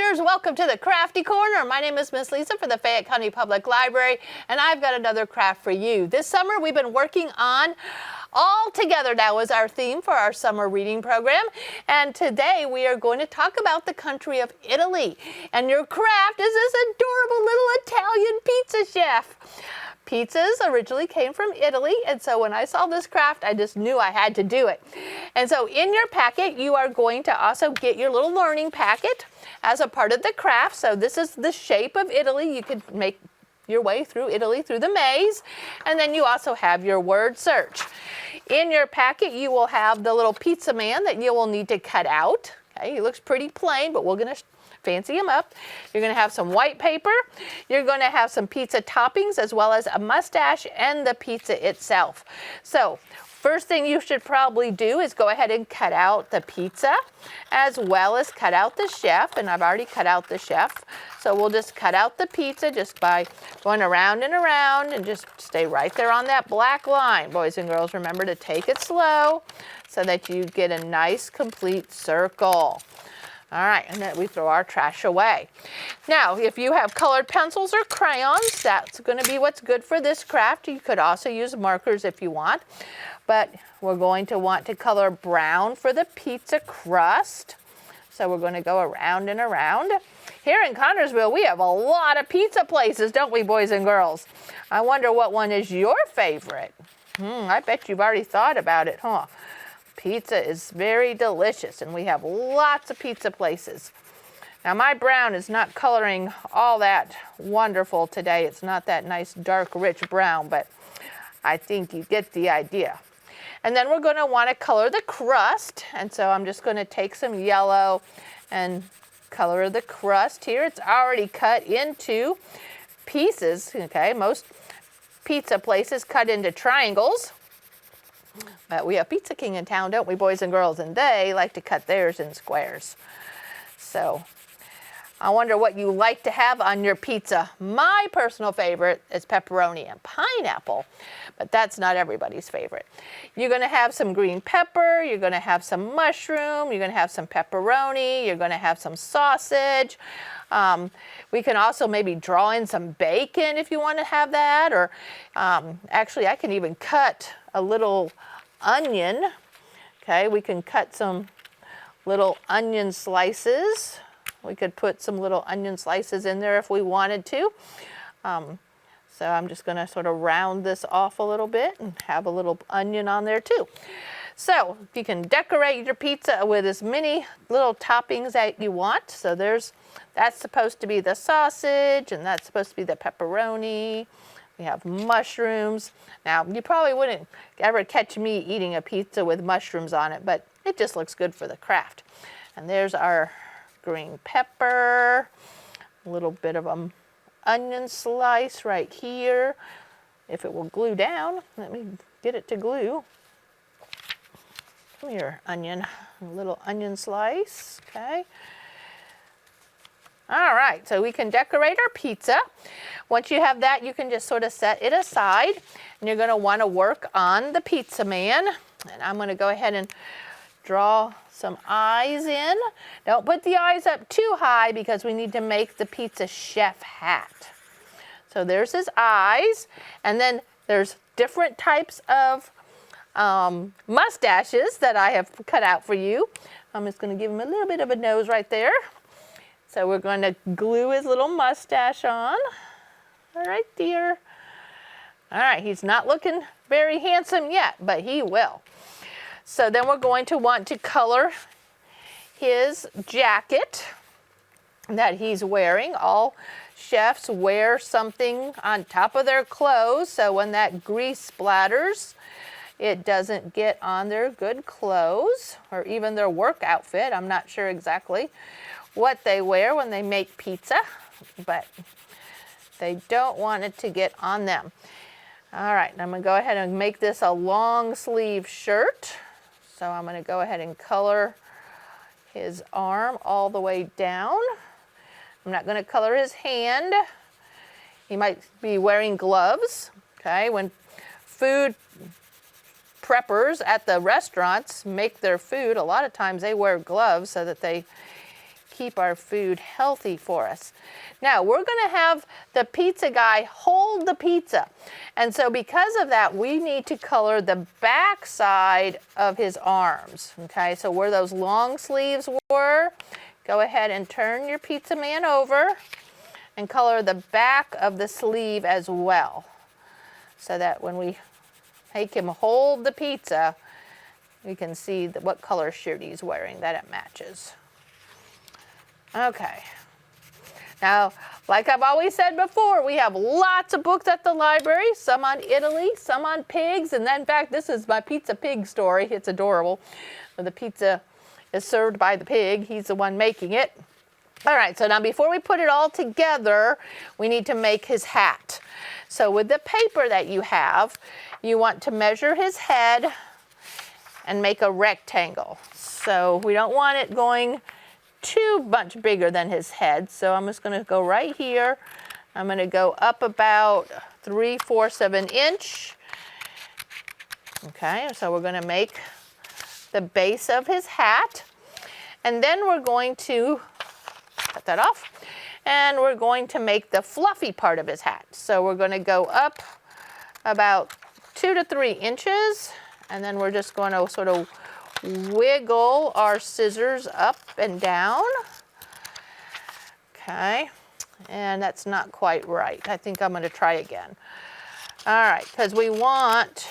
Connors, welcome to the Crafty Corner. My name is Miss Lisa for the Fayette County Public Library, and I've got another craft for you. This summer we've been working on All Together Now is our theme for our summer reading program, and today we are going to talk about the country of Italy. And your craft is this adorable little Italian pizza chef. Pizzas originally came from Italy, and so when I saw this craft, I just knew I had to do it. And so in your packet, you are going to also get your little learning packet as a part of the craft. So this is the shape of Italy. You could make your way through Italy through the maze, and then you also have your word search. In your packet, you will have the little pizza man that you will need to cut out. Okay, he looks pretty plain, but we're going to fancy them up. You're going to have some white paper. You're going to have some pizza toppings as well as a mustache and the pizza itself. So first thing you should probably do is go ahead and cut out the pizza as well as cut out the chef. And I've already cut out the chef. So we'll just cut out the pizza just by going around and around and just stay right there on that black line. Boys and girls, remember to take it slow so that you get a nice complete circle. All right, and then we throw our trash away. Now, if you have colored pencils or crayons, that's going to be what's good for this craft. You could also use markers if you want, but we're going to want to color brown for the pizza crust. So we're going to go around and around. Here in Connorsville, we have a lot of pizza places, don't we, boys and girls? I wonder what one is your favorite. I bet you've already thought about it, huh? Pizza is very delicious, and we have lots of pizza places. Now, my brown is not coloring all that wonderful today. It's not that nice, dark, rich brown, but I think you get the idea. And then we're going to want to color the crust, and so I'm just going to take some yellow and color the crust here. It's already cut into pieces, okay? Most pizza places cut into triangles. But we have Pizza King in town, don't we, boys and girls? And they like to cut theirs in squares. So I wonder what you like to have on your pizza. My personal favorite is pepperoni and pineapple, but that's not everybody's favorite. You're going to have some green pepper. You're going to have some mushroom. You're going to have some pepperoni. You're going to have some sausage. We can also maybe draw in some bacon if you want to have that. Or actually, I can even cut a little onion. Okay, we can cut some little onion slices. We could put some little onion slices in there if we wanted to. So I'm just going to sort of round this off a little bit and have a little onion on there too. So you can decorate your pizza with as many little toppings that you want. So that's supposed to be the sausage, and that's supposed to be the pepperoni. We have mushrooms. Now, you probably wouldn't ever catch me eating a pizza with mushrooms on it, but it just looks good for the craft. And there's our green pepper, a little bit of an onion slice right here. If it will glue down, let me get it to glue. Come here, onion, a little onion slice, okay. All right, so we can decorate our pizza. Once you have that, you can just sort of set it aside, and you're going to want to work on the pizza man. And I'm going to go ahead and draw some eyes in. Don't put the eyes up too high because we need to make the pizza chef hat. So there's his eyes, and then there's different types of mustaches that I have cut out for you. I'm just going to give him a little bit of a nose right there. So we're going to glue his little mustache on. All right, dear. All right, he's not looking very handsome yet, but he will. So then we're going to want to color his jacket that he's wearing. All chefs wear something on top of their clothes, so when that grease splatters, it doesn't get on their good clothes or even their work outfit. I'm not sure exactly what they wear when they make pizza, but they don't want it to get on them. All right, I'm going to go ahead and make this a long sleeve shirt. So I'm going to go ahead and color his arm all the way down. I'm not going to color his hand. He might be wearing gloves. Okay, when food preppers at the restaurants make their food, a lot of times they wear gloves so that they keep our food healthy for us. Now, we're going to have the pizza guy hold the pizza. And so because of that, we need to color the back side of his arms. Okay, so where those long sleeves were, go ahead and turn your pizza man over and color the back of the sleeve as well. So that when we make him hold the pizza, you can see what color shirt he's wearing, that it matches. Okay. Now, like I've always said before, we have lots of books at the library, some on Italy, some on pigs, and then in fact, this is my pizza pig story. It's adorable. The pizza is served by the pig. He's the one making it. All right, so now before we put it all together, we need to make his hat. So with the paper that you have, you want to measure his head and make a rectangle. So we don't want it going too much bigger than his head. So I'm just gonna go right here. I'm gonna go up about 3/4 of an inch. Okay, so we're gonna make the base of his hat. And then we're going to cut that off. And we're going to make the fluffy part of his hat. So we're gonna go up about 2 to 3 inches. And then we're just going to sort of wiggle our scissors up and down. Okay, and that's not quite right. I think I'm going to try again. All right, because we want,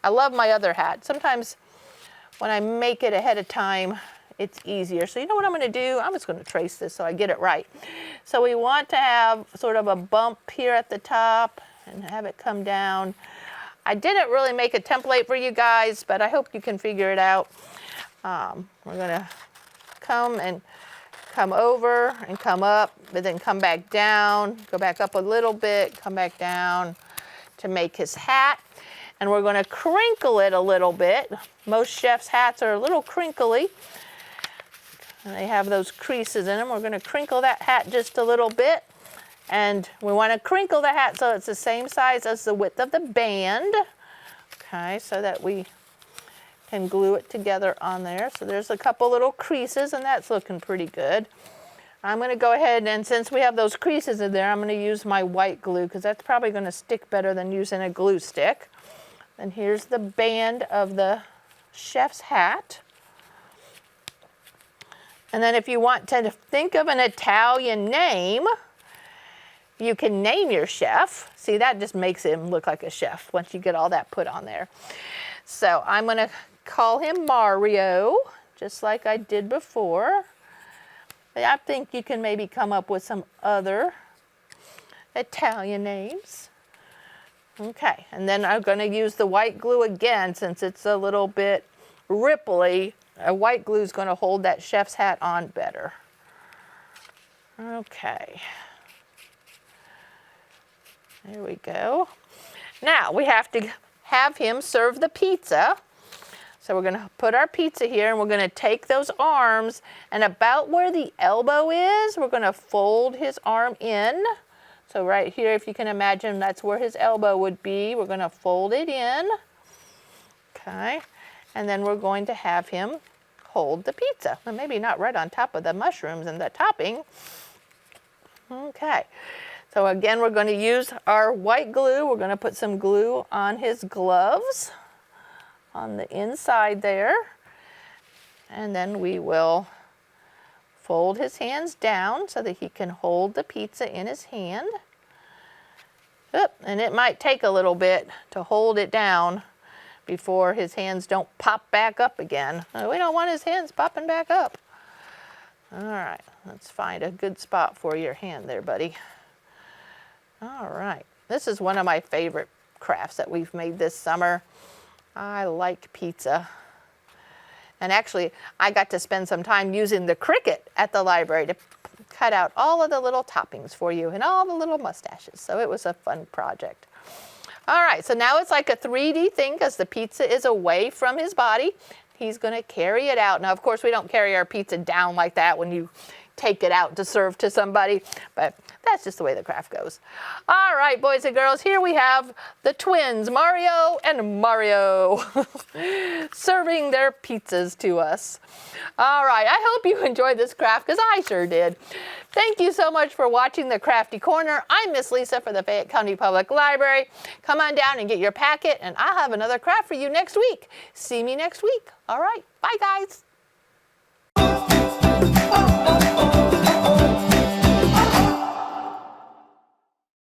I love my other hat. Sometimes when I make it ahead of time, it's easier. So you know what I'm going to do? I'm just going to trace this so I get it right. So we want to have sort of a bump here at the top and have it come down. I didn't really make a template for you guys, but I hope you can figure it out. We're gonna come over and come up, but then come back down, go back up a little bit, come back down to make his hat. And we're gonna crinkle it a little bit. Most chefs' hats are a little crinkly. And they have those creases in them. We're gonna crinkle that hat just a little bit. And we want to crinkle the hat so it's the same size as the width of the band. Okay, so that we can glue it together on there. So there's a couple little creases and that's looking pretty good. I'm going to go ahead and since we have those creases in there, I'm going to use my white glue because that's probably going to stick better than using a glue stick. And here's the band of the chef's hat. And then if you want to think of an Italian name, you can name your chef. See, that just makes him look like a chef once you get all that put on there. So I'm going to call him Mario, just like I did before. I think you can maybe come up with some other Italian names. Okay, and then I'm going to use the white glue again since it's a little bit ripply. White glue is going to hold that chef's hat on better. Okay. There we go. Now we have to have him serve the pizza. So we're going to put our pizza here and we're going to take those arms and about where the elbow is, we're going to fold his arm in. So right here, if you can imagine, that's where his elbow would be. We're going to fold it in. Okay. And then we're going to have him hold the pizza. Well, maybe not right on top of the mushrooms and the topping. Okay. So again, we're going to use our white glue. We're going to put some glue on his gloves on the inside there. And then we will fold his hands down so that he can hold the pizza in his hand. Oop, and it might take a little bit to hold it down before his hands don't pop back up again. We don't want his hands popping back up. All right, let's find a good spot for your hand there, buddy. All right, this is one of my favorite crafts that we've made this summer. I like pizza. And actually, I got to spend some time using the Cricut at the library to cut out all of the little toppings for you and all the little mustaches. So it was a fun project. All right, so now it's like a 3D thing because the pizza is away from his body. He's going to carry it out. Now, of course, we don't carry our pizza down like that when you take it out to serve to somebody. But That's just the way the craft goes. All right, boys and girls, here we have the twins, Mario and Mario, serving their pizzas to us. All right, I hope you enjoyed this craft, because I sure did. Thank you so much for watching the Crafty Corner. I'm Miss Lisa for the Fayette County Public Library. Come on down and get your packet, and I'll have another craft for you next week. See me next week. All right, bye guys.